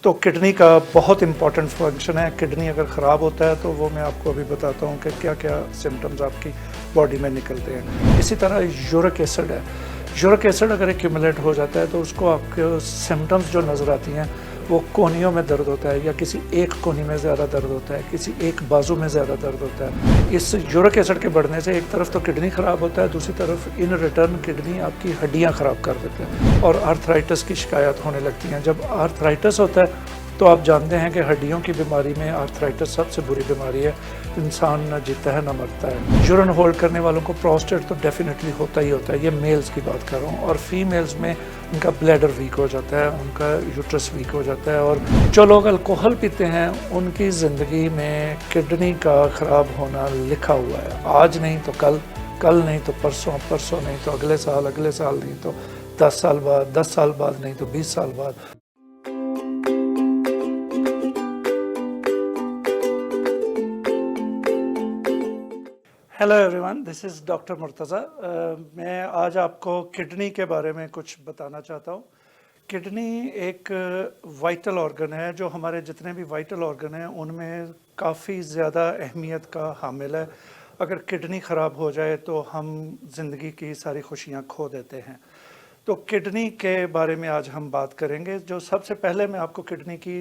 तो किडनी का बहुत इंपॉर्टेंट फंक्शन है। किडनी अगर ख़राब होता है तो वो मैं आपको अभी बताता हूँ कि क्या क्या सिम्टम्स आपकी बॉडी में निकलते हैं। इसी तरह यूरिक एसिड है। यूरिक एसिड अगर एक्यूमुलेट हो जाता है तो उसको आपके सिम्टम्स जो नज़र आती हैं वो कोहनियों में दर्द होता है, या किसी एक कोहनी में ज़्यादा दर्द होता है, किसी एक बाजू में ज़्यादा दर्द होता है। इस यूरिक एसिड के बढ़ने से एक तरफ तो किडनी ख़राब होता है, दूसरी तरफ इन रिटर्न किडनी आपकी हड्डियाँ ख़राब कर देते हैं और आर्थराइटिस की शिकायत होने लगती हैं। जब आर्थराइटिस होता है तो आप जानते हैं कि हड्डियों की बीमारी में आर्थराइटिस सबसे बुरी बीमारी है। इंसान न जीता है न मरता है। यूरिन होल्ड करने वालों को प्रोस्टेट तो डेफिनेटली होता ही होता है, ये मेल्स की बात कर रहा हूँ। और फीमेल्स में उनका ब्लैडर वीक हो जाता है, उनका यूट्रस वीक हो जाता है। और जो लोग अल्कोहल पीते हैं उनकी ज़िंदगी में किडनी का ख़राब होना लिखा हुआ है। आज नहीं तो कल, कल नहीं तो परसों, परसों नहीं तो अगले साल नहीं तो 10 साल बाद, 10 साल बाद नहीं तो 20 साल बाद। Hello everyone, this is doctor Murtaza. मैं आज आपको किडनी के बारे में कुछ बताना चाहता हूँ। किडनी एक वाइटल ऑर्गन है, जो हमारे जितने भी वाइटल ऑर्गन हैं उनमें काफ़ी ज़्यादा अहमियत का हामिल है। अगर किडनी ख़राब हो जाए तो हम ज़िंदगी की सारी खुशियाँ खो देते हैं। तो किडनी के बारे में आज हम बात करेंगे। जो सबसे पहले मैं आपको किडनी की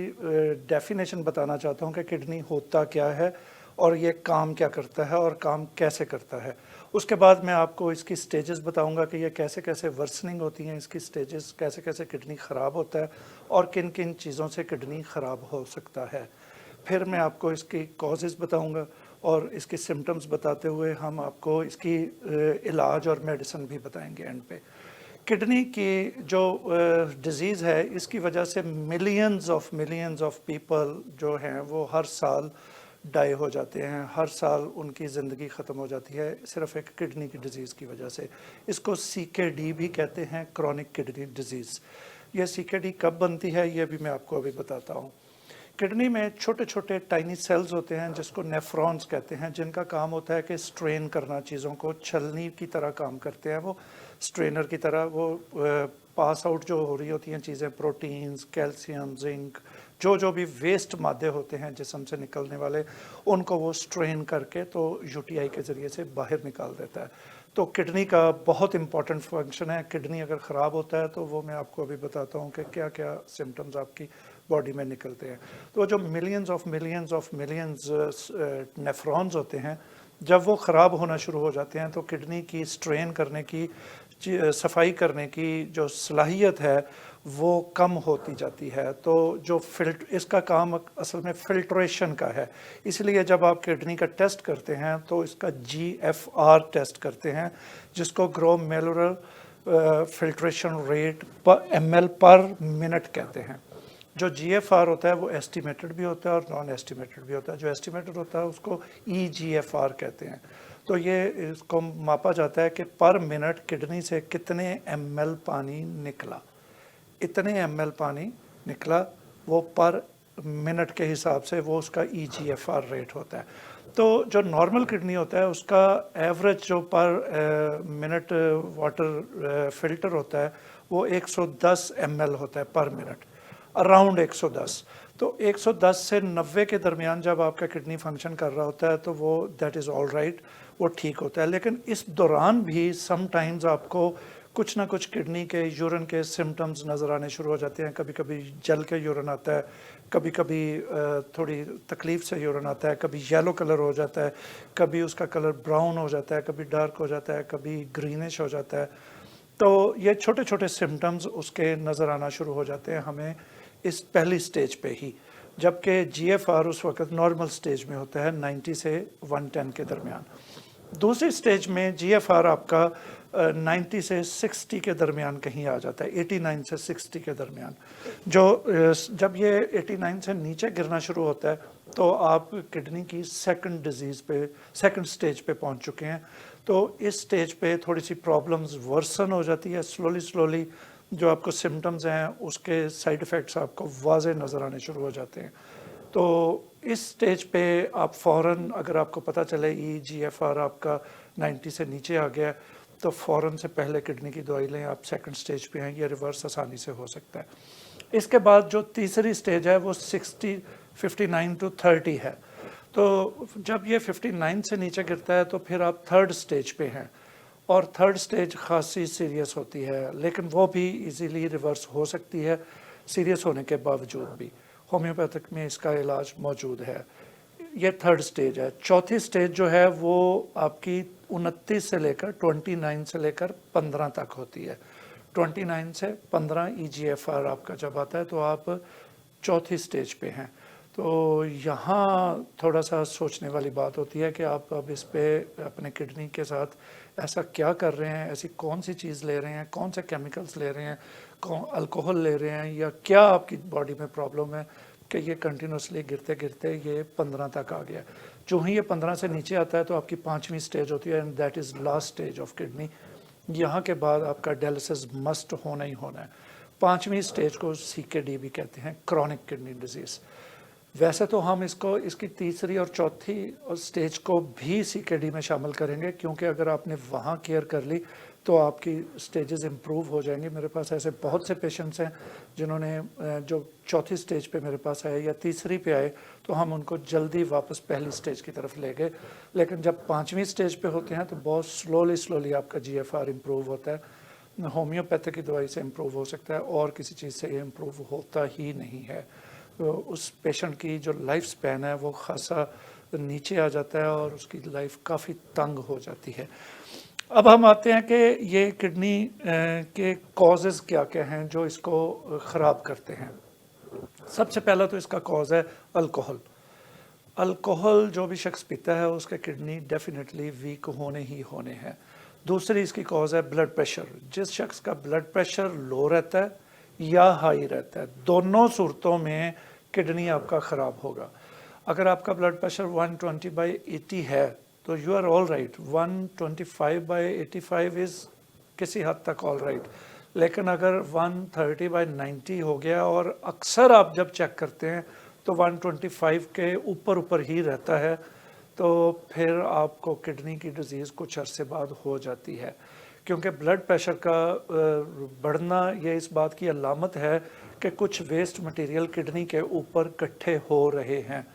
डेफिनेशन बताना चाहता हूँ कि किडनी होता क्या है और ये काम क्या करता है और काम कैसे करता है। उसके बाद मैं आपको इसकी स्टेजेस बताऊंगा कि ये कैसे कैसे वर्सनिंग होती हैं, इसकी स्टेजेस कैसे कैसे किडनी ख़राब होता है और किन किन चीज़ों से किडनी ख़राब हो सकता है। फिर मैं आपको इसकी कॉजेज़ बताऊंगा और इसके सिम्टम्स बताते हुए हम आपको इसकी इलाज और मेडिसिन भी बताएंगे एंड पे। किडनी की जो डिज़ीज़ है, इसकी वजह से मिलियंस ऑफ पीपल जो हैं वो हर साल डाई हो जाते हैं। हर साल उनकी ज़िंदगी ख़त्म हो जाती है सिर्फ एक किडनी की डिज़ीज़ की वजह से। इसको CKD भी कहते हैं, क्रॉनिक किडनी डिज़ीज़। ये CKD कब बनती है ये भी मैं आपको अभी बताता हूँ। किडनी में छोटे छोटे टाइनी सेल्स होते हैं जिसको नेफ्रॉन्स कहते हैं, जिनका काम होता है कि स्ट्रेन करना चीज़ों को, छलनी की तरह काम करते हैं। वो स्ट्रेनर की तरह वो पास आउट जो हो रही होती हैं चीज़ें, प्रोटीन्स, कैल्शियम, जिंक, जो भी वेस्ट मादे होते हैं जिस्म से निकलने वाले, उनको वो स्ट्रेन करके तो UTI के ज़रिए से बाहर निकाल देता है। तो किडनी का बहुत इंपॉर्टेंट फंक्शन है। किडनी अगर ख़राब होता है तो वो मैं आपको अभी बताता हूँ कि क्या क्या सिम्टम्स आपकी बॉडी में निकलते हैं। तो जो मिलियंस ऑफ मिलियंस नेफ्रॉन्स होते हैं, जब वो ख़राब होना शुरू हो जाते हैं तो किडनी की स्ट्रेन करने की, सफाई करने की जो सलाहियत है वो कम होती जाती है। तो जो इसका काम असल में फ़िल्ट्रेशन का है। इसलिए जब आप किडनी का टेस्ट करते हैं तो इसका GFR टेस्ट करते हैं, जिसको ग्लोमेरुलर फिल्ट्रेशन रेट पर ml पर मिनट कहते हैं। जो GFR होता है वो एस्टिमेटेड भी होता है और नॉन एस्टिमेटेड भी होता है। जो एस्टिमेटेड होता है उसको EGFR कहते हैं। तो ये इसको मापा जाता है कि पर मिनट किडनी से कितने ml पानी निकला। इतने ml पानी निकला वो पर मिनट के हिसाब से वो उसका EGFR रेट होता है। तो जो नॉर्मल किडनी होता है उसका एवरेज जो पर मिनट वाटर फिल्टर होता है वो 110 ml होता है पर मिनट, अराउंड 110। तो 110 से 90 के दरमियान जब आपका किडनी फंक्शन कर रहा होता है तो वो दैट इज़ ऑल राइट, वो ठीक होता है। लेकिन इस दौरान भी समटाइम्स आपको कुछ ना कुछ किडनी के यूरिन के सिम्टम्स नज़र आने शुरू हो जाते हैं। कभी कभी जल के यूरिन आता है, कभी कभी थोड़ी तकलीफ़ से यूरिन आता है, कभी येलो कलर हो जाता है, कभी उसका कलर ब्राउन हो जाता है, कभी डार्क हो जाता है, कभी ग्रीनिश हो जाता है। तो ये छोटे छोटे सिम्टम्स उसके नज़र आना शुरू हो जाते हैं हमें इस पहली स्टेज पे ही, जबकि GFR उस वक्त नॉर्मल स्टेज में होता है 90 से 110 के दरमियान। दूसरी स्टेज में GFR आपका 90 से 60 के दरमियान कहीं आ जाता है, 89 से 60 के दरमियान। जब ये 89 से नीचे गिरना शुरू होता है तो आप किडनी की सेकंड स्टेज पे पहुंच चुके हैं। तो इस स्टेज पे थोड़ी सी प्रॉब्लम्स वर्सन हो जाती है स्लोली। जो आपको सिम्टम्स हैं उसके साइड इफ़ेक्ट्स आपको वाज़े नज़र आने शुरू हो जाते हैं। तो इस स्टेज पे आप फ़ौरन, अगर आपको पता चले EGFR आपका 90 से नीचे आ गया तो फ़ौरन से पहले किडनी की दवाई लें। आप सेकंड स्टेज पे हैं, ये रिवर्स आसानी से हो सकता है। इसके बाद जो तीसरी स्टेज है वो 59 to 30 है। तो जब ये 59 से नीचे गिरता है तो फिर आप थर्ड स्टेज पे हैं, और थर्ड स्टेज खासी सीरियस होती है, लेकिन वो भी इजीली रिवर्स हो सकती है सीरियस होने के बावजूद भी। होम्योपैथिक में इसका इलाज मौजूद है। ये थर्ड स्टेज है। चौथी स्टेज जो है वो आपकी 29 से लेकर 29 से लेकर 15 तक होती है। 29 से 15 EGFR आपका जब आता है तो आप चौथी स्टेज पे हैं। तो यहाँ थोड़ा सा सोचने वाली बात होती है कि आप अब इस पे अपने किडनी के साथ ऐसा क्या कर रहे हैं, ऐसी कौन सी चीज़ ले रहे हैं, कौन से केमिकल्स ले रहे हैं, कौन अल्कोहल ले रहे हैं, या क्या आपकी बॉडी में प्रॉब्लम है कि ये कंटिन्यूसली गिरते गिरते ये 15 तक आ गया। जो ही ये 15 से नीचे आता है तो आपकी 5वीं स्टेज होती है, and that is last stage of kidney. यहाँ के बाद आपका डायलिसिस मस्ट होना ही होना है। 5वीं स्टेज को CKD भी कहते हैं, क्रॉनिक किडनी डिजीज़। वैसे तो हम इसकी तीसरी और चौथी स्टेज को भी CKD में शामिल करेंगे, क्योंकि अगर आपने वहाँ केयर कर ली तो आपकी स्टेजेस इम्प्रूव हो जाएंगी। मेरे पास ऐसे बहुत से पेशेंट्स हैं जिन्होंने जो चौथी स्टेज पे मेरे पास आए या तीसरी पे आए तो हम उनको जल्दी वापस पहली स्टेज की तरफ ले गए। लेकिन जब 5वीं स्टेज पे होते हैं तो बहुत स्लोली आपका GFR इम्प्रूव होता है। होम्योपैथिक की दवाई से इम्प्रूव हो सकता है, और किसी चीज़ से ये इम्प्रूव होता ही नहीं है। तो उस पेशेंट की जो लाइफ स्पैन है वो खासा नीचे आ जाता है और उसकी लाइफ काफ़ी तंग हो जाती है। अब हम आते हैं कि ये किडनी के कॉजेज़ क्या क्या हैं जो इसको ख़राब करते हैं। सबसे पहला तो इसका कॉज है अल्कोहल। अल्कोहल जो भी शख्स पीता है उसके किडनी डेफिनेटली वीक होने ही होने हैं। दूसरी इसकी कॉज है ब्लड प्रेशर। जिस शख्स का ब्लड प्रेशर लो रहता है या हाई रहता है, दोनों सूरतों में किडनी आपका ख़राब होगा। अगर आपका ब्लड प्रेशर 120/80 है तो you are all right. 125/85 is किसी हद तक ऑल राइट। लेकिन अगर 130/90 हो गया, और अक्सर आप जब चेक करते हैं तो 125 के ऊपर ही रहता है, तो फिर आपको किडनी की डिजीज़ कुछ अरसे बाद हो जाती है। क्योंकि ब्लड प्रेशर का बढ़ना ये इस बात की अलामत है कि कुछ वेस्ट मटेरियल किडनी के ऊपर इकट्ठे हो रहे हैं।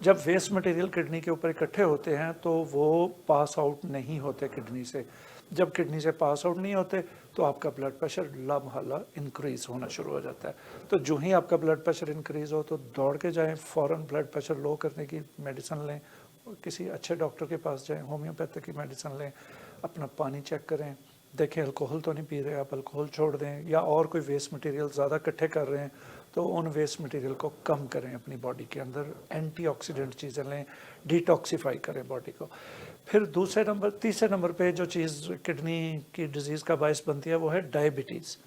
जब वेस्ट मटेरियल किडनी के ऊपर इकट्ठे होते हैं तो वो पास आउट नहीं होते किडनी से। जब किडनी से पास आउट नहीं होते तो आपका ब्लड प्रेशर लामहला इंक्रीज़ होना शुरू हो जाता है। तो जो ही आपका ब्लड प्रेशर इंक्रीज़ हो तो दौड़ के जाएं, फ़ौरन ब्लड प्रेशर लो करने की मेडिसिन लें, किसी अच्छे डॉक्टर के पास जाएं, होम्योपैथिक की मेडिसिन लें, अपना पानी चेक करें, देखें अल्कोहल तो नहीं पी रहे, आप अल्कोहल छोड़ दें, या और कोई वेस्ट मटेरियल ज़्यादा इकट्ठे कर रहे हैं तो उन वेस्ट मटेरियल को कम करें अपनी बॉडी के अंदर, एंटीऑक्सीडेंट चीज़ें लें, डिटॉक्सीफाई करें बॉडी को। फिर तीसरे नंबर पे जो चीज़ किडनी की डिज़ीज़ का बायस बनती है वो है डायबिटीज़।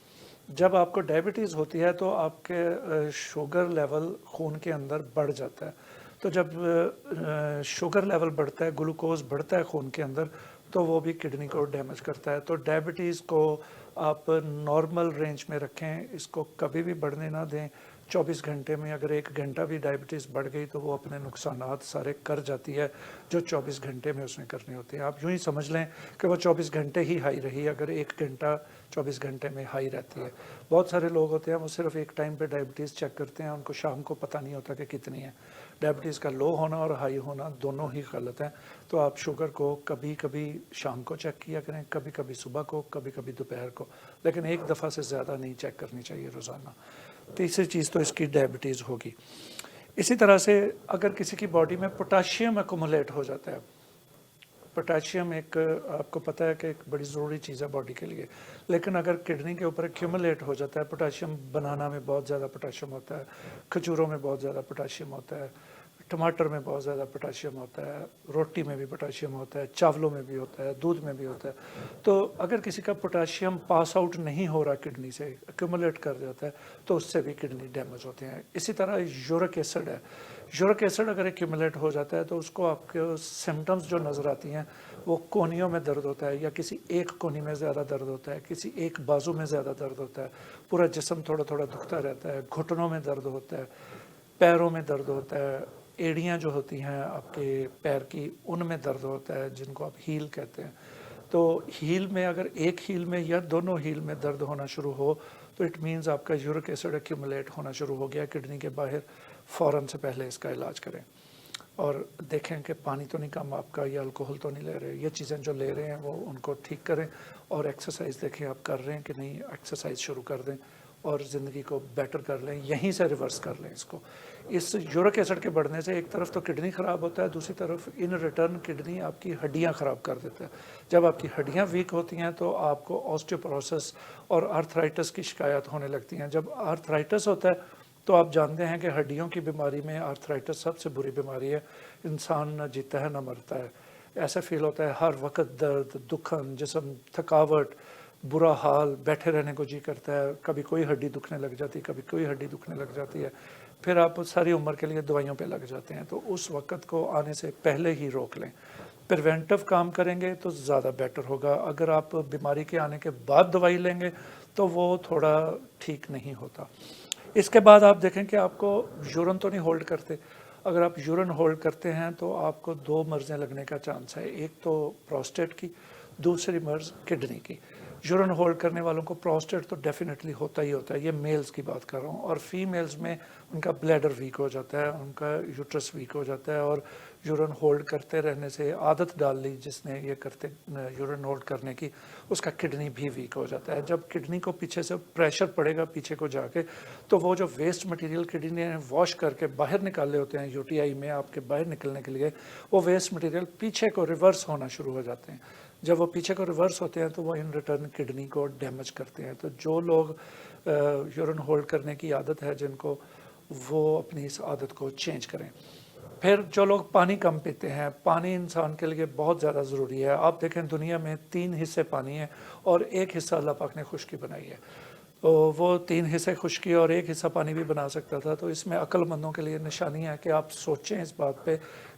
जब आपको डायबिटीज़ होती है तो आपके शुगर लेवल खून के अंदर बढ़ जाता है। तो जब शुगर लेवल बढ़ता है, ग्लूकोज बढ़ता है खून के अंदर, तो वो भी किडनी को डैमेज करता है। तो डायबिटीज़ को आप नॉर्मल रेंज में रखें, इसको कभी भी बढ़ने ना दें। 24 घंटे में अगर 1 घंटा भी डायबिटीज़ बढ़ गई तो वो अपने नुकसानात सारे कर जाती है जो 24 घंटे में उसने करने होते हैं। आप यूँ ही समझ लें कि वो 24 घंटे ही हाई रही अगर 1 घंटा 24 घंटे में हाई रहती है। बहुत सारे लोग होते हैं वो सिर्फ एक टाइम पे डायबिटीज़ चेक करते हैं, उनको शाम को पता नहीं होता कि कितनी है। डायबिटीज़ का लो होना और हाई होना दोनों ही गलत हैं। तो आप शुगर को कभी कभी शाम को चेक किया करें, कभी कभी सुबह को, कभी कभी दोपहर को, लेकिन एक दफ़ा से ज़्यादा नहीं चेक करनी चाहिए रोज़ाना। तीसरी चीज़ तो इसकी डायबिटीज़ होगी। इसी तरह से अगर किसी की बॉडी में पोटाशियम एक्युमुलेट हो जाता है, पोटाशियम एक आपको पता है कि एक बड़ी ज़रूरी चीज़ है बॉडी के लिए, लेकिन अगर किडनी के ऊपर एक्यूमुलेट हो जाता है पोटाशियम, बनाना में बहुत ज़्यादा पोटाशियम होता है, खजूरों में बहुत ज़्यादा पोटाशियम होता है, टमाटर में बहुत ज़्यादा पोटाशियम होता है, रोटी में भी पोटाशियम होता है, चावलों में भी होता है, दूध में भी होता है। तो अगर किसी का पोटाशियम पास आउट नहीं हो रहा किडनी से, एक्यूमुलेट कर जाता है, तो उससे भी किडनी डैमेज होते हैं। इसी तरह यूरिक एसिड है, यूरिक एसिड अगर एक्यूमुलेट हो जाता है तो उसको आपके सिम्टम्स जो नज़र आती हैं वो कोनियों में दर्द होता है, या किसी एक कोनी में ज़्यादा दर्द होता है, किसी एक बाजू में ज़्यादा दर्द होता है, पूरा जिस्म थोड़ा थोड़ा दुखता रहता है, घुटनों में दर्द होता है, पैरों में दर्द होता है, एड़ियाँ जो होती हैं आपके पैर की उनमें दर्द होता है, जिनको आप हील कहते हैं। तो हील में अगर एक हील में या दोनों हील में दर्द होना शुरू हो तो तो इट मीन्स आपका यूरिक एसिड एक्यूमुलेट होना शुरू हो गया किडनी के बाहर, फ़ौरन से पहले इसका इलाज करें और देखें कि पानी तो नहीं कम आपका या अल्कोहल तो नहीं ले रहे, ये चीज़ें जो ले रहे हैं वो उनको ठीक करें। और एक्सरसाइज देखें आप कर रहे हैं कि नहीं, एक्सरसाइज शुरू कर दें और ज़िंदगी को बेटर कर लें, यहीं से रिवर्स कर लें इसको। इस यूरिक एसिड के बढ़ने से एक तरफ तो किडनी ख़राब होता है, दूसरी तरफ इन रिटर्न किडनी आपकी हड्डियां ख़राब कर देता है। जब आपकी हड्डियां वीक होती हैं तो आपको ऑस्टियोपोरोसिस और आर्थराइटिस की शिकायत होने लगती हैं। जब आर्थराइटिस होता है तो आप जानते हैं कि हड्डियों की बीमारी में आर्थराइटिस सबसे बुरी बीमारी है, इंसान न जीता है न मरता है। ऐसा फील होता है हर वक्त दर्द, दुखन, जिस्म, थकावट, बुरा हाल, बैठे रहने को जी करता है, कभी कोई हड्डी दुखने लग जाती है, कभी कोई हड्डी दुखने लग जाती है, फिर आप सारी उम्र के लिए दवाइयों पे लग जाते हैं। तो उस वक्त को आने से पहले ही रोक लें, प्रिवेंटिव काम करेंगे तो ज़्यादा बेटर होगा। अगर आप बीमारी के आने के बाद दवाई लेंगे तो वो थोड़ा ठीक नहीं होता। इसके बाद आप देखें कि आपको यूरिन तो नहीं होल्ड करते, अगर आप यूरिन होल्ड करते हैं तो आपको 2 मर्ज़ें लगने का चांस है, एक तो प्रोस्टेट की, दूसरी मर्ज़ किडनी की। यूरिन होल्ड करने वालों को प्रोस्टेट तो डेफिनेटली होता ही होता है, ये मेल्स की बात कर रहा हूँ, और फीमेल्स में उनका ब्लैडर वीक हो जाता है, उनका यूट्रस वीक हो जाता है, और यूरिन होल्ड करते रहने से आदत डाल ली जिसने ये करते यूरिन होल्ड करने की, उसका किडनी भी वीक हो जाता है। जब किडनी को पीछे से प्रेशर पड़ेगा पीछे को जाके, तो वो जो वेस्ट मटेरियल किडनी ने वॉश करके बाहर निकाले होते हैं यूटीआई में आपके बाहर निकलने के लिए, वो वेस्ट मटेरियल पीछे को रिवर्स होना शुरू हो जाते हैं। जब वो पीछे को रिवर्स होते हैं तो वो इन रिटर्न किडनी को डैमेज करते हैं। तो जो लोग यूरिन होल्ड करने की आदत है जिनको, वो अपनी इस आदत को चेंज करें। फिर जो लोग पानी कम पीते हैं, पानी इंसान के लिए बहुत ज़्यादा ज़रूरी है। आप देखें दुनिया में 3 हिस्से पानी है और 1 हिस्सा अल्लाह पाक ने खुश्की बनाई है, तो वो 3 हिस्से खुश्की और 1 हिस्सा पानी भी बना सकता था। तो इसमें अक्लमंदों के लिए निशानी है कि आप सोचें इस बात पे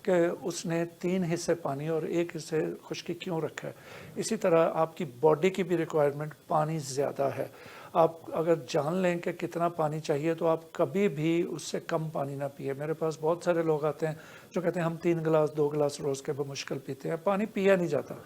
कि उसने 3 हिस्से पानी और 1 हिस्से खुश्की क्यों रखा है। इसी तरह आपकी बॉडी की भी रिक्वायरमेंट पानी ज़्यादा है। आप अगर जान लें कि कितना पानी चाहिए तो आप कभी भी उससे कम पानी ना पिए। मेरे पास बहुत सारे लोग आते हैं जो कहते हैं हम 3 गिलास 2 गिलास रोज़ के बमुश्किल पीते हैं। पानी पिया नहीं जाता।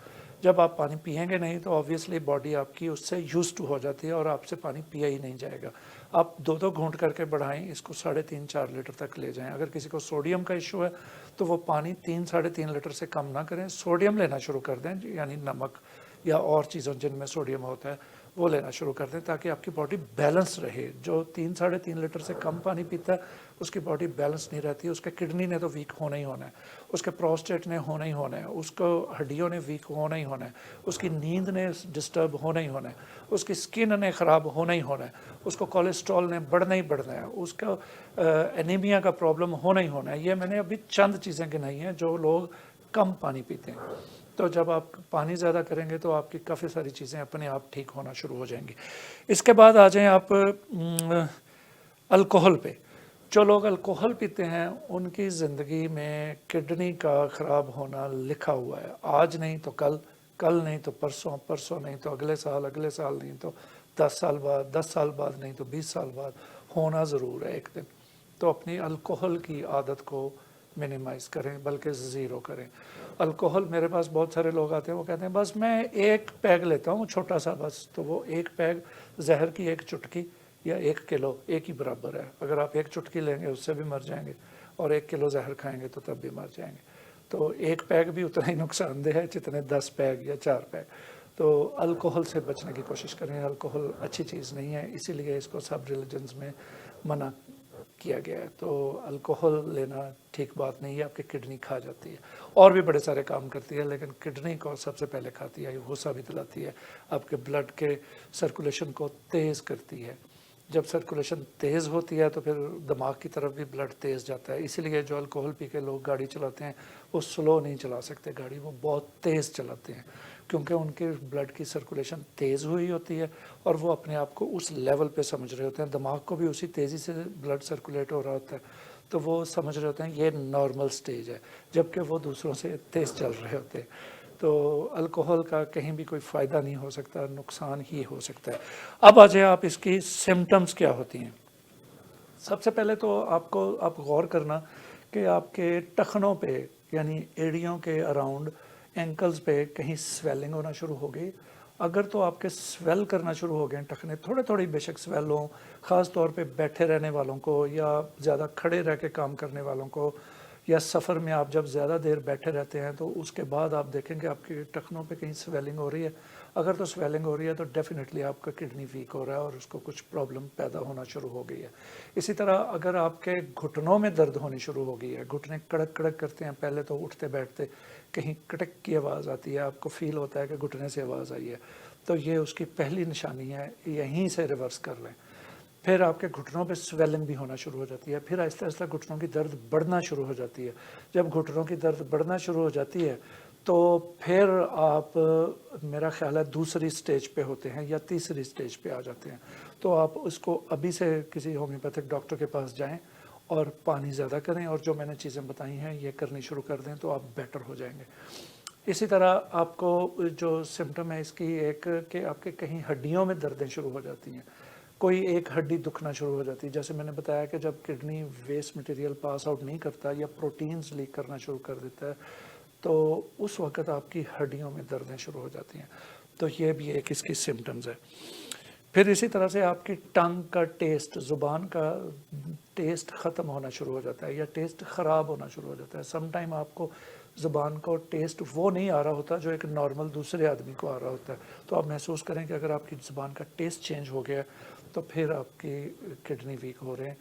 जब आप पानी पिएंगे नहीं तो ऑब्वियसली बॉडी आपकी उससे यूज्ड टू हो जाती है और आपसे पानी पिया ही नहीं जाएगा। आप 2-2 घूंट करके बढ़ाएं, इसको 3.5-4 लीटर तक ले जाएं। अगर किसी को सोडियम का इशू है तो वो पानी 3-3.5 लीटर से कम ना करें, सोडियम लेना शुरू कर दें, यानी नमक या और चीज़ों जिनमें सोडियम होता है वो लेना शुरू कर दें, ताकि आपकी बॉडी बैलेंस रहे। जो 3-3.5 लीटर से कम पानी पीता है उसकी बॉडी बैलेंस नहीं रहती, उसके किडनी ने तो वीक होना ही होना है, उसके प्रोस्टेट ने होना ही होना है, उसको हड्डियों ने वीक होना ही होना है, उसकी नींद ने डिस्टर्ब होना ही होना है, उसकी स्किन ने ख़राब होना ही होना है, उसको कोलेस्ट्रॉल ने बढ़ना ही बढ़ना है, उसका एनीमिया का प्रॉब्लम होना ही होना है। ये मैंने अभी चंद चीज़ें गिनाई हैं जो लोग कम पानी पीते हैं। तो जब आप पानी ज़्यादा करेंगे तो आपकी काफ़ी सारी चीज़ें अपने आप ठीक होना शुरू हो जाएंगी। इसके बाद आ जाएं आप अल्कोहल पे। जो लोग अल्कोहल पीते हैं उनकी ज़िंदगी में किडनी का ख़राब होना लिखा हुआ है। आज नहीं तो कल, कल नहीं तो परसों, परसों नहीं तो अगले साल नहीं तो 10 साल बाद, 10 साल बाद नहीं तो 20 साल बाद होना ज़रूर है एक दिन। तो अपनी अल्कोहल की आदत को मिनिमाइज़ करें, बल्कि ज़ीरो करें। अल्कोहल, मेरे पास बहुत सारे लोग आते हैं वो कहते हैं बस मैं 1 पैग लेता हूँ छोटा सा बस, तो वो 1 पैग जहर की 1 चुटकी या 1 किलो एक ही बराबर है। अगर आप 1 चुटकी लेंगे उससे भी मर जाएंगे और 1 किलो जहर खाएंगे तो तब भी मर जाएंगे। तो 1 पैग भी उतना ही नुकसानदेह है जितने 10 पैग या 4 पैग। तो अल्कोहल से बचने की कोशिश करें। अल्कोहल अच्छी चीज़ नहीं है, इसीलिए इसको सब रिलीजन्स में मना किया गया है। तो अल्कोहल लेना ठीक बात नहीं है, आपकी किडनी खा जाती है। और भी बड़े सारे काम करती है लेकिन किडनी को सबसे पहले खाती है, गुस्सा भी दिलाती है, आपके ब्लड के सर्कुलेशन को तेज़ करती है। जब सर्कुलेशन तेज़ होती है तो फिर दिमाग की तरफ भी ब्लड तेज़ जाता है। इसीलिए जो अल्कोहल पी के लोग गाड़ी चलाते हैं वो स्लो नहीं चला सकते गाड़ी, वो बहुत तेज़ चलाते हैं क्योंकि उनके ब्लड की सर्कुलेशन तेज़ हुई होती है और वो अपने आप को उस लेवल पे समझ रहे होते हैं, दिमाग को भी उसी तेज़ी से ब्लड सर्कुलेट हो रहा होता है, तो वो समझ रहे होते हैं ये नॉर्मल स्टेज है, जबकि वो दूसरों से तेज़ चल रहे होते हैं। तो अल्कोहल का कहीं भी कोई फ़ायदा नहीं हो सकता, नुकसान ही हो सकता है। अब आ जाए आप इसकी सिम्टम्स क्या होती हैं। सबसे पहले तो आप गौर करना कि आपके टखनों पे यानी एड़ियों के अराउंड, एंकल्स पे कहीं स्वेलिंग होना शुरू हो गई अगर तो आपके स्वेल करना शुरू हो गए टखने, थोड़े थोड़ी बेशक स्वेल हों, ख़ास तौर पे बैठे रहने वालों को या ज़्यादा खड़े रह के काम करने वालों को, या सफ़र में आप जब ज़्यादा देर बैठे रहते हैं तो उसके बाद आप देखेंगे आपके टखनों पे कहीं स्वेलिंग हो रही है। अगर तो स्वेलिंग हो रही है तो डेफिनेटली आपका किडनी वीक हो रहा है और उसको कुछ प्रॉब्लम पैदा होना शुरू हो गई है। इसी तरह अगर आपके घुटनों में दर्द होनी शुरू हो गई है, घुटने कड़क कड़क करते हैं, पहले तो उठते बैठते कहीं कटक की आवाज़ आती है, आपको फील होता है कि घुटने से आवाज़ आई है, तो ये उसकी पहली निशानी है, यहीं से रिवर्स कर लें। फिर आपके घुटनों पे स्वेलिंग भी होना शुरू हो जाती है, फिर आहिस्ता आहिस्ता घुटनों की दर्द बढ़ना शुरू हो जाती है। जब घुटनों की दर्द बढ़ना शुरू हो जाती है तो फिर आप, मेरा ख्याल है दूसरी स्टेज पे होते हैं या तीसरी स्टेज पे आ जाते हैं, तो आप उसको अभी से किसी होम्योपैथिक डॉक्टर के पास जाएं और पानी ज़्यादा करें और जो मैंने चीज़ें बताई हैं ये करनी शुरू कर दें तो आप बेटर हो जाएंगे। इसी तरह आपको जो सिम्टम है इसकी एक कि आपके कहीं हड्डियों में दर्दें शुरू हो जाती हैं, कोई एक हड्डी दुखना शुरू हो जाती है। जैसे मैंने बताया कि जब kidney waste material pass out नहीं करता या प्रोटीन्स लीक करना शुरू कर देता है तो उस वक़्त आपकी हड्डियों में दर्दें शुरू हो जाती हैं, तो ये भी एक इसकी सिम्टम्स है। फिर इसी तरह से आपकी टंग का टेस्ट, ज़ुबान का टेस्ट ख़त्म होना शुरू हो जाता है या टेस्ट ख़राब होना शुरू हो जाता है। सम टाइम आपको ज़ुबान को टेस्ट वो नहीं आ रहा होता जो एक नॉर्मल दूसरे आदमी को आ रहा होता है, तो आप महसूस करें कि अगर आपकी ज़ुबान का टेस्ट चेंज हो गया तो फिर आपकी किडनी वीक हो रहे हैं।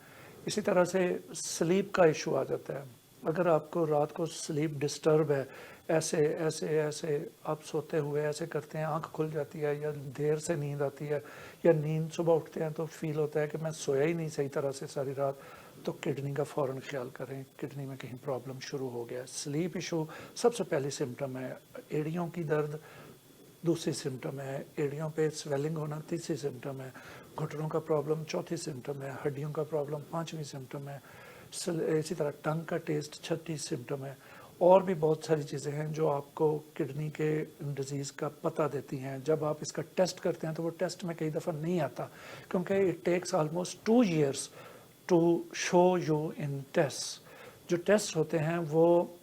इसी तरह से स्लीप का इशू आ जाता है। अगर आपको रात को स्लीप डिस्टर्ब है, ऐसे ऐसे ऐसे आप सोते हुए ऐसे करते हैं, आंख खुल जाती है या देर से नींद आती है या नींद सुबह उठते हैं तो फील होता है कि मैं सोया ही नहीं सही तरह से सारी रात, तो किडनी का फ़ौरन ख्याल करें, किडनी में कहीं प्रॉब्लम शुरू हो गया। स्लीप इशू सबसे पहली सिम्टम है। एड़ियों की दर्द दूसरी सिम्टम है, एड़ियों पे स्वेलिंग होना तीसरी सिम्टम है, घुटनों का प्रॉब्लम चौथी सिम्टम है, हड्डियों का प्रॉब्लम पांचवी सिम्टम है, इसी तरह टंग का टेस्ट छठी सिम्टम है। और भी बहुत सारी चीज़ें हैं जो आपको किडनी के डिजीज़ का पता देती हैं। जब आप इसका टेस्ट करते हैं तो वो टेस्ट में कई दफ़ा नहीं आता, क्योंकि it takes almost 2 years to show you in test. जो टेस्ट होते हैं वो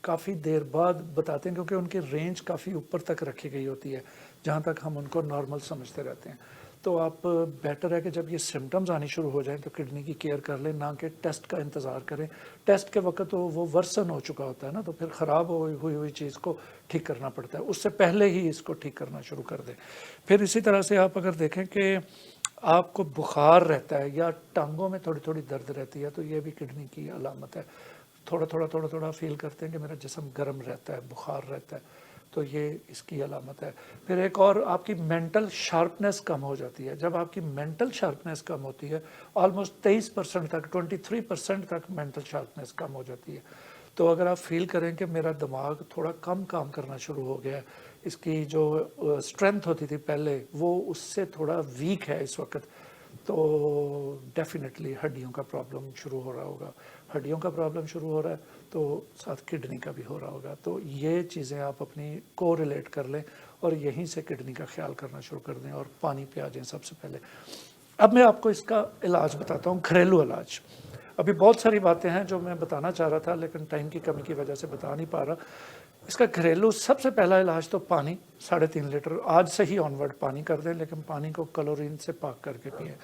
काफ़ी देर बाद बताते हैं, क्योंकि उनकी रेंज काफ़ी ऊपर तक रखी गई होती है जहाँ तक हम उनको नॉर्मल समझते रहते हैं। तो आप बेटर है कि जब ये सिम्टम्स आनी शुरू हो जाएं तो किडनी की केयर कर लें, ना कि टेस्ट का इंतज़ार करें। टेस्ट के वक्त तो वो वर्सन हो चुका होता है ना, तो फिर ख़राब हुई चीज़ को ठीक करना पड़ता है, उससे पहले ही इसको ठीक करना शुरू कर दें। फिर इसी तरह से आप अगर देखें कि आपको बुखार रहता है या टांगों में थोड़ी थोड़ी दर्द रहती है तो ये भी किडनी की अलामत है। थोड़ा थोड़ा फील करते हैं कि मेरा जिस्म गर्म रहता है, बुखार रहता है, तो ये इसकी अलामत है। फिर एक और, आपकी मेंटल शार्पनेस कम हो जाती है। जब आपकी मेंटल शार्पनेस कम होती है, ऑलमोस्ट 23% तक, 23% तक मेंटल शार्पनेस कम हो जाती है। तो अगर आप फील करें कि मेरा दिमाग थोड़ा कम काम करना शुरू हो गया है, इसकी जो स्ट्रेंथ होती थी पहले वो उससे थोड़ा वीक है इस वक्त, तो डेफिनेटली हड्डियों का प्रॉब्लम शुरू हो रहा होगा। हड्डियों का प्रॉब्लम शुरू हो रहा है तो साथ किडनी का भी हो रहा होगा। तो ये चीज़ें आप अपनी को रिलेट कर लें और यहीं से किडनी का ख्याल करना शुरू कर दें और पानी पे आ जाएं सबसे पहले। अब मैं आपको इसका इलाज बताता हूँ, घरेलू इलाज। अभी बहुत सारी बातें हैं जो मैं बताना चाह रहा था लेकिन टाइम की कमी की वजह से बता नहीं पा रहा। इसका घरेलू सबसे पहला इलाज तो पानी, 3.5 लीटर आज से ही ऑनवर्ड पानी कर दें, लेकिन पानी को क्लोरीन से पाक करके पिएं।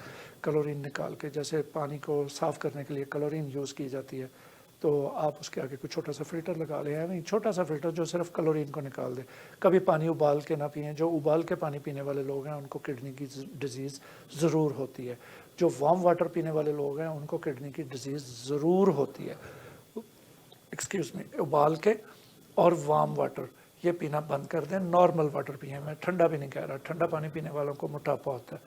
क्लोरीन निकाल के, जैसे पानी को साफ़ करने के लिए क्लोरीन यूज़ की जाती है, तो आप उसके आगे कोई छोटा सा फ़िल्टर लगा लें, यानी छोटा सा फ़िल्टर जो सिर्फ क्लोरीन को निकाल दे। कभी पानी उबाल के ना पिएं। जो उबाल के पानी पीने वाले लोग हैं उनको किडनी की डिजीज़ ज़रूर होती है। जो वार्म वाटर पीने वाले लोग हैं उनको किडनी की डिजीज़ ज़रूर होती है। एक्सक्यूज़ मी, उबाल के और वार्म वाटर ये पीना बंद कर दें, नॉर्मल वाटर पिएं। मैं ठंडा भी नहीं कह रहा, ठंडा पानी पीने वालों को मोटापा होता है,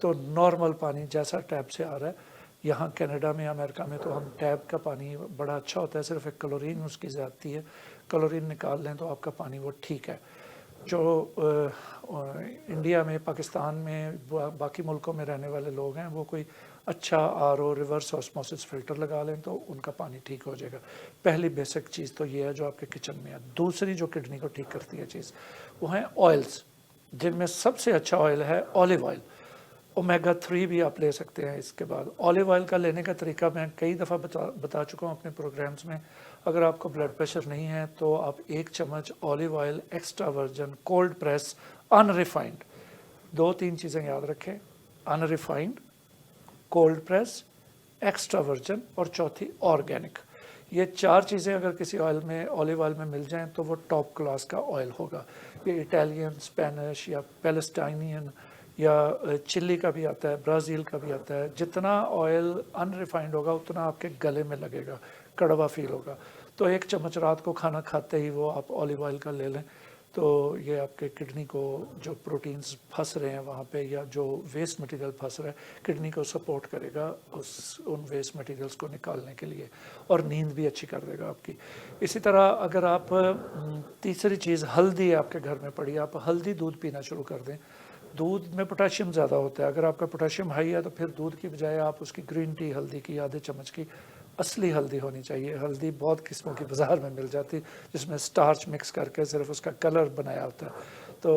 तो नॉर्मल पानी जैसा टैप से आ रहा है। यहाँ कनाडा में, अमेरिका में तो हम टैप का पानी बड़ा अच्छा होता है, सिर्फ एक क्लोरीन उसकी ज़्यादती है, क्लोरीन निकाल लें तो आपका पानी वो ठीक है। जो इंडिया में, पाकिस्तान में, बाकी मुल्कों में रहने वाले लोग हैं वो कोई अच्छा आरओ रिवर्स ऑस्मोसिस फ़िल्टर लगा लें तो उनका पानी ठीक हो जाएगा। पहली बेसिक चीज़ तो ये है जो आपके किचन में है। दूसरी जो किडनी को ठीक करती है चीज़ वो है ऑयल्स, जिनमें सबसे अच्छा ऑयल है ऑलिव ऑयल। ओमेगा 3 भी आप ले सकते हैं। इसके बाद ऑलिव ऑयल का लेने का तरीका मैं कई दफ़ा बता चुका हूँ अपने प्रोग्राम्स में। अगर आपको ब्लड प्रेशर नहीं है तो आप 1 चम्मच olive oil extra version cold press unrefined, 2-3 चीज़ें याद रखें, unrefined, cold press, extra version और चौथी ऑर्गेनिक। ये 4 चीज़ें अगर किसी ऑयल में, ऑलिव ऑयल में मिल जाएं तो वो टॉप क्लास का ऑयल होगा। ये इटालियन, स्पेनिश या पैलेस्टाइनियन या चिली का भी आता है, ब्राज़ील का भी आता है। जितना ऑयल अनरिफाइंड होगा उतना आपके गले में लगेगा, कड़वा फील होगा। तो 1 चम्मच रात को खाना खाते ही वो आप ऑलिव ऑयल का ले लें, तो ये आपके किडनी को जो प्रोटीन्स फंस रहे हैं वहाँ पे, या जो वेस्ट मटेरियल फंस रहा है, किडनी को सपोर्ट करेगा उन वेस्ट मटेरियल्स को निकालने के लिए, और नींद भी अच्छी कर देगा आपकी। इसी तरह अगर आप तीसरी चीज़, हल्दी आपके घर में पड़ी, आप हल्दी दूध पीना शुरू कर दें। दूध में पोटेशियम ज़्यादा होता है, अगर आपका पोटेशियम हाई है तो फिर दूध की बजाय आप उसकी ग्रीन टी हल्दी की आधे चम्मच की असली हल्दी होनी चाहिए। हल्दी बहुत किस्मों की बाज़ार में मिल जाती, जिसमें स्टार्च मिक्स करके सिर्फ उसका कलर बनाया होता है। तो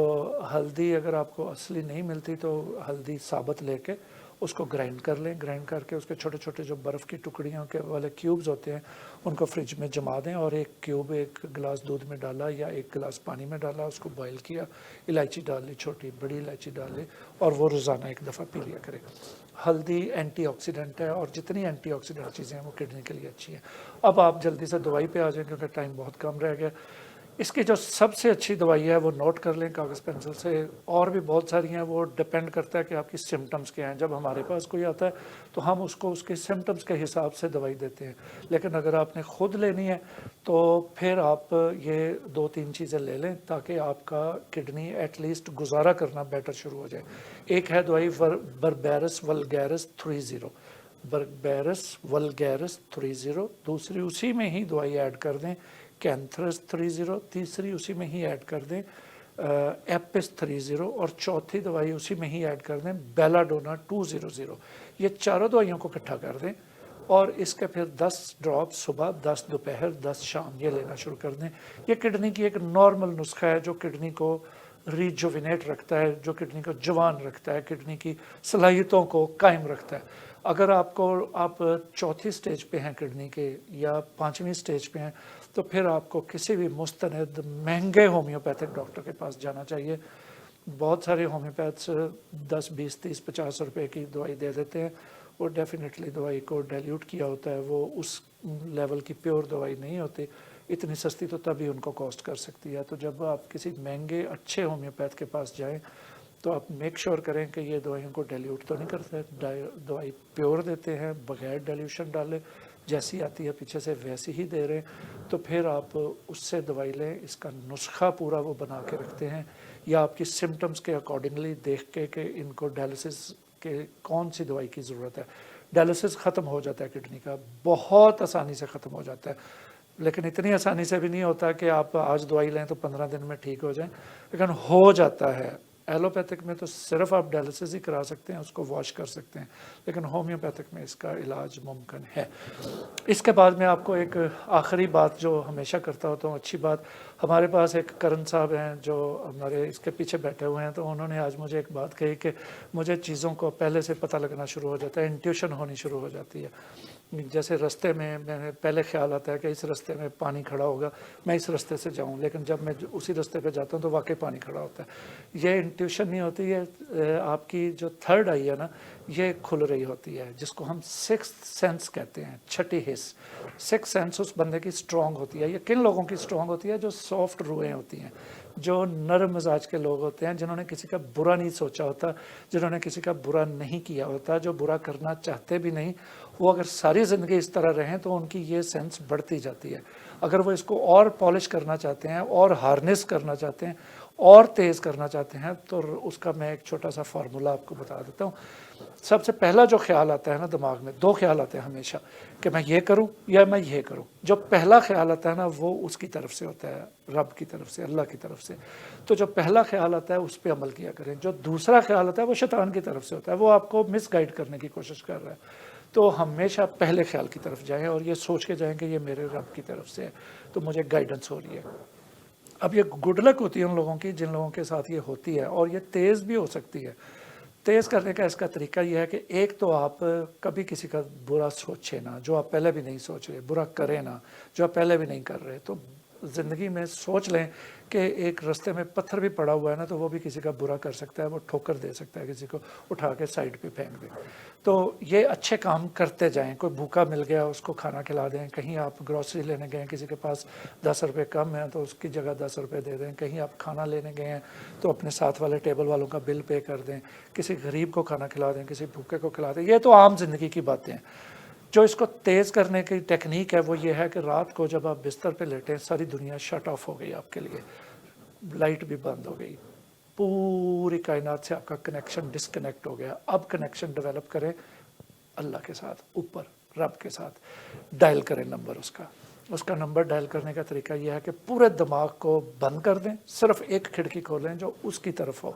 हल्दी अगर आपको असली नहीं मिलती तो हल्दी साबुत लेके उसको ग्राइंड कर लें, ग्राइंड करके उसके छोटे छोटे जो बर्फ़ की टुकड़ियों के वाले क्यूब्स होते हैं उनको फ्रिज में जमा दें, और 1 क्यूब 1 गिलास दूध में डाला या 1 गिलास पानी में डाला, उसको बॉईल किया, इलायची डाल ली, छोटी बड़ी इलायची डाल ली, और वो रोज़ाना 1 दफ़ा पी लिया करें। हल्दी एंटीऑक्सीडेंट है, और जितनी एंटीऑक्सीडेंट चीज़ें हैं वो किडनी के लिए अच्छी हैं। अब आप जल्दी से दवाई पे आ जाएं क्योंकि टाइम बहुत कम रह गया। इसकी जो सबसे अच्छी दवाई है वो नोट कर लें कागज़ पेंसिल से, और भी बहुत सारी हैं, वो डिपेंड करता है कि आपकी सिम्टम्स क्या हैं। जब हमारे पास कोई आता है तो हम उसको उसके सिम्टम्स के हिसाब से दवाई देते हैं, लेकिन अगर आपने ख़ुद लेनी है तो फिर आप ये 2-3 चीज़ें ले लें ताकि आपका किडनी एटलीस्ट गुजारा करना बेटर शुरू हो जाए। एक है दवाई बर्बेरस वल्गैरिस 30, बर्बेरस वल्गैरिस 30, दूसरी उसी में ही दवाई ऐड कर दें कैंथरस 30, तीसरी उसी में ही ऐड कर दें एपिस 30, और चौथी दवाई उसी में ही ऐड कर दें बेलाडोना 200। ये चारों दवाइयों को इकट्ठा कर दें और इसके फिर 10 ड्रॉप सुबह, 10 दोपहर, 10 शाम ये लेना शुरू कर दें। ये किडनी की एक नॉर्मल नुस्खा है जो किडनी को रिजुविनेट रखता है, जो किडनी को जवान रखता है, किडनी की सलाहियतों को कायम रखता है। अगर आप चौथी स्टेज पे हैं किडनी के या 5वीं स्टेज पे हैं तो फिर आपको किसी भी मुस्तनद महंगे होम्योपैथिक डॉक्टर के पास जाना चाहिए। बहुत सारे होम्योपैथ्स 10, 20, 30, 50 रुपए की दवाई दे देते हैं, वो डेफिनेटली दवाई को डाइल्यूट किया होता है, वो उस लेवल की प्योर दवाई नहीं होती। इतनी सस्ती तो तभी उनको कॉस्ट कर सकती है। तो जब आप किसी महंगे अच्छे होम्योपैथ के पास जाएं तो आप मेक श्योर करें कि ये दवाइयों को डाइल्यूट तो नहीं करते, दवाई प्योर देते हैं, बगैर डाइल्यूशन डाले, जैसी आती है पीछे से वैसी ही दे रहे हैं। तो फिर आप उससे दवाई लें। इसका नुस्खा पूरा वो बना के रखते हैं, या आपकी सिम्टम्स के अकॉर्डिंगली देख के कि इनको डायलिसिस के कौन सी दवाई की ज़रूरत है। डायलिसिस ख़त्म हो जाता है किडनी का, बहुत आसानी से ख़त्म हो जाता है, लेकिन इतनी आसानी से भी नहीं होता कि आप आज दवाई लें तो 15 दिन में ठीक हो जाए, लेकिन हो जाता है। एलोपैथिक में तो सिर्फ आप डायलिसिस ही करा सकते हैं, उसको वॉश कर सकते हैं, लेकिन होम्योपैथिक में इसका इलाज मुमकिन है। इसके बाद मैं आपको एक आखिरी बात जो हमेशा करता होता हूँ, अच्छी बात, हमारे पास एक करण साहब हैं जो हमारे इसके पीछे बैठे हुए हैं, तो उन्होंने आज मुझे एक बात कही कि मुझे चीज़ों को पहले से पता लगना शुरू हो जाता है, इंट्यूशन होनी शुरू हो जाती है। जैसे रास्ते में मैंने पहले ख्याल आता है कि इस रास्ते में पानी खड़ा होगा, मैं इस रास्ते से जाऊं, लेकिन जब मैं उसी रास्ते पे जाता हूं तो वाकई पानी खड़ा होता है। ये इंट्यूशन नहीं होती है, आपकी जो थर्ड आई है ना, ये खुल रही होती है, जिसको हम सिक्स्थ सेंस कहते हैं, छठी हिस्स। सिक्स्थ सेंस उस बंदे की स्ट्रॉन्ग होती है। ये किन लोगों की स्ट्रॉन्ग होती है? जो सॉफ्ट रूहें होती हैं, जो नरम मिजाज के लोग होते हैं, जिन्होंने किसी का बुरा नहीं सोचा होता, जिन्होंने किसी का बुरा नहीं किया होता, जो बुरा करना चाहते भी नहीं। वो अगर सारी ज़िंदगी इस तरह रहें तो उनकी ये सेंस बढ़ती जाती है। अगर वो इसको और पॉलिश करना चाहते हैं, और हार्नेस करना चाहते हैं, और तेज़ करना चाहते हैं, तो उसका मैं एक छोटा सा फार्मूला आपको बता देता हूँ। सबसे पहला जो ख्याल आता है ना दिमाग में, 2 ख्याल आते हैं हमेशा कि मैं ये करूं या मैं ये करूं। जो पहला ख्याल आता है ना, वो उसकी तरफ से होता है, रब की तरफ से, अल्लाह की तरफ से। तो जो पहला ख्याल आता है उस पर अमल किया करें। जो दूसरा ख्याल आता है वो शैतान की तरफ से होता है, वो आपको मिसगाइड करने की कोशिश कर रहा है। तो हमेशा पहले ख्याल की तरफ जाएं और ये सोच के जाएं कि ये मेरे रब की तरफ से है, तो मुझे गाइडेंस हो रही है। अब ये गुड लक होती है उन लोगों की जिन लोगों के साथ ये होती है, और ये तेज़ भी हो सकती है। तेज़ करने का इसका तरीका ये है कि एक तो आप कभी किसी का बुरा सोचें ना, जो आप पहले भी नहीं सोच रहे, बुरा करें ना, जो आप पहले भी नहीं कर रहे। तो ज़िंदगी में सोच लें कि एक रास्ते में पत्थर भी पड़ा हुआ है ना, तो वो भी किसी का बुरा कर सकता है, वो ठोकर दे सकता है, किसी को उठा के साइड पे फेंक दे। तो ये अच्छे काम करते जाएं। कोई भूखा मिल गया उसको खाना खिला दें, कहीं आप ग्रॉसरी लेने गए किसी के पास 10 रुपये कम है तो उसकी जगह 10 रुपये दे दें, कहीं आप खाना लेने गए हैं तो अपने साथ वाले टेबल वालों का बिल पे कर दें, किसी गरीब को खाना खिला दें, किसी भूखे को खिला दें। ये तो आम जिंदगी की बातें हैं। जो इसको तेज़ करने की टेक्निक है वो ये है कि रात को जब आप बिस्तर पे लेटें, सारी दुनिया शट ऑफ हो गई आपके लिए, लाइट भी बंद हो गई, पूरी कायनात से आपका कनेक्शन डिस्कनेक्ट हो गया। अब कनेक्शन डेवलप करें अल्लाह के साथ, ऊपर रब के साथ। डायल करें नंबर उसका नंबर डायल करने का तरीका यह है कि पूरे दिमाग को बंद कर दें, सिर्फ एक खिड़की खोलें जो उसकी तरफ हो,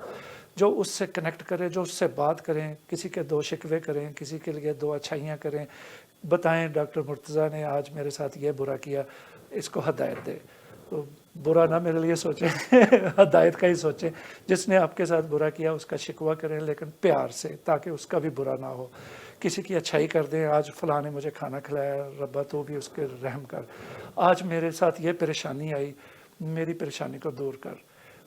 जो उससे कनेक्ट करे, जो उससे बात करें, किसी के दो शिकवे करें, किसी के लिए दो अच्छाइयाँ करें, बताएं डॉक्टर मुर्तज़ा ने आज मेरे साथ ये बुरा किया, इसको हदायत दे। तो बुरा ना मेरे लिए सोचें हदायत का ही सोचें। जिसने आपके साथ बुरा किया उसका शिकवा करें, लेकिन प्यार से, ताकि उसका भी बुरा ना हो। किसी की अच्छाई कर दें, आज फलां ने मुझे खाना खिलाया, रब्बा तो भी उसके रहम कर। आज मेरे साथ ये परेशानी आई, मेरी परेशानी को दूर कर।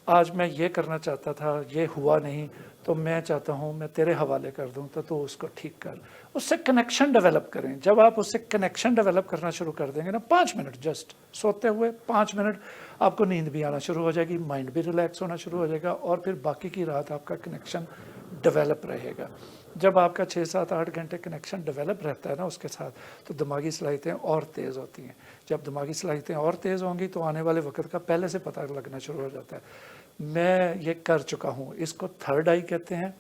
आज मैं ये करना चाहता था, ये हुआ नहीं, तो मैं चाहता हूँ मैं तेरे हवाले कर दूँ, तो तू उसको ठीक कर। उससे कनेक्शन डेवलप करें। जब आप उससे कनेक्शन डेवलप करना शुरू कर देंगे ना, 5 मिनट जस्ट सोते हुए 5 मिनट, आपको नींद भी आना शुरू हो जाएगी, माइंड भी रिलैक्स होना शुरू हो जाएगा, और फिर बाकी की रात आपका कनेक्शन डेवलप रहेगा। जब आपका 6, 7, 8 घंटे कनेक्शन डेवलप रहता है ना उसके साथ, तो दिमागी सलाहियतें और तेज़ होती हैं। जब दिमागी सलाहियतें और तेज़ होंगी तो आने वाले वक्त का पहले से पता लगना शुरू हो जाता है। मैं ये कर चुका हूँ। इसको थर्ड आई कहते हैं,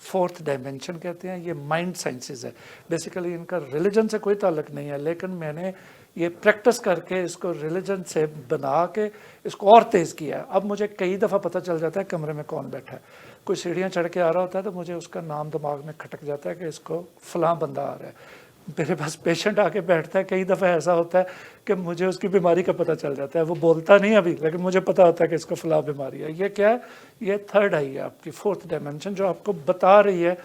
फोर्थ डायमेंशन कहते हैं। ये माइंड साइंसेस है। बेसिकली इनका रिलीजन से कोई ताल्लुक नहीं है, लेकिन मैंने ये प्रैक्टिस करके इसको रिलीजन से बना के इसको और तेज़ किया है। अब मुझे कई दफ़ा पता चल जाता है कमरे में कौन बैठा है। कोई सीढ़ियाँ चढ़ के आ रहा होता है तो मुझे उसका नाम दिमाग में खटक जाता है कि इसको फ़लाँ बंदा आ रहा है। मेरे पास पेशेंट आके बैठता है, कई दफ़ा ऐसा होता है कि मुझे उसकी बीमारी का पता चल जाता है। वो बोलता नहीं अभी, लेकिन मुझे पता होता है कि इसको फ़लाँ बीमारी है। ये क्या है? ये थर्ड आई है आपकी, फोर्थ डायमेंशन, जो आपको बता रही है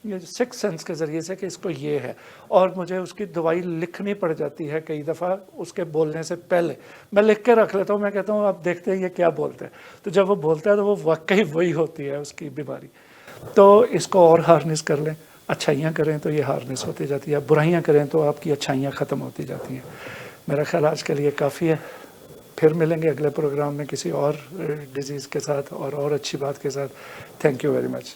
ये 6 सेंस के ज़रिए से कि इसको ये है। और मुझे उसकी दवाई लिखनी पड़ जाती है कई दफ़ा उसके बोलने से पहले। मैं लिख के रख लेता हूँ, मैं कहता हूँ आप देखते हैं ये क्या बोलते हैं। तो जब वो बोलता है तो वो वाकई वही होती है उसकी बीमारी। तो इसको और हार्नेस कर लें। अच्छाइयाँ करें तो ये हार्नेस होती जाती है, बुराइयाँ करें तो आपकी अच्छाइयाँ ख़त्म होती जाती हैं। मेरा ख्याल आज के लिए काफ़ी है। फिर मिलेंगे अगले प्रोग्राम में किसी और डिज़ीज़ के साथ और अच्छी बात के साथ। Thank you very much.